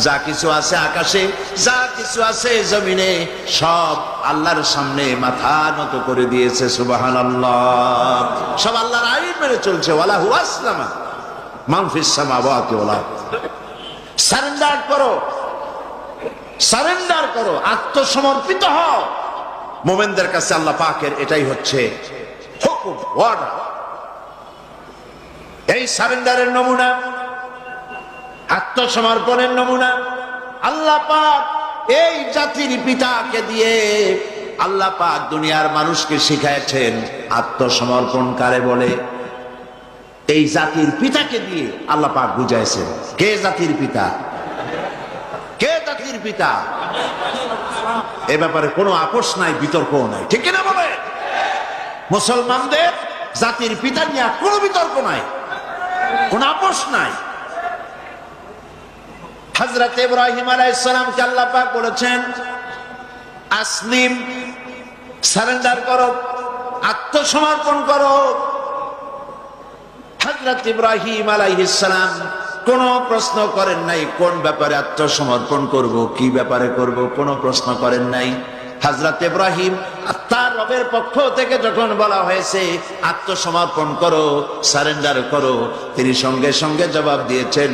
যা কিছু আছে আকাশে, যা কিছু আছে জমিনে, সব আল্লাহর সামনে মাথা নত করে দিয়েছে। সুবহানাল্লাহ। সব আল্লাহর আইন মেনে চলছে। ওয়ালাহু আসলামা মান ফিস সামাওয়াতি ওয়াল আরদ। সারেন্ডার করো, সারেন্ডার করো, আত্মসমর্পিত হও। মুমিনদের কাছে আল্লাহ পাকের এটাই হচ্ছে হুকুম, অর্ডার। এই সারেন্ডারের নমুনা, আত্মসমর্পণের নমুনা আল্লাহ পাক এই জাতির পিতাকে দিয়ে আল্লাহ পাক দুনিয়ার মানুষকে শিখাইছেন আত্মসমর্পণ কারে বলে। এই জাতির পিতাকে দিয়ে আল্লাহ পাক বুঝাইছেন কে জাতির পিতা, কে জাতির পিতা। এ ব্যাপারে কোনো আপোষ নাই, বিতর্কও নাই, ঠিক কিনা বলে? মুসলমানদের জাতির পিতা নিয়ে কোনো বিতর্ক নাই, কোন আপোষ নাই। হযরত ইব্রাহিম আলাইহিস সালামকে আল্লাহ পাক বলেছেন আসলিম, সারেন্ডার করো, আত্মসমর্পণ করো। হযরত ইব্রাহিম আলাইহিস সালাম কোন প্রশ্ন করেন নাই কোন ব্যাপারে আত্মসমর্পণ করব, কি ব্যাপারে করব, কোনো প্রশ্ন করেন নাই। হযরত ইব্রাহিম তার রবের পক্ষ থেকে যখন বলা হয়েছে আত্মসমর্পণ করো, সারেন্ডার করো, তিনি সঙ্গে সঙ্গে জবাব দিয়েছেন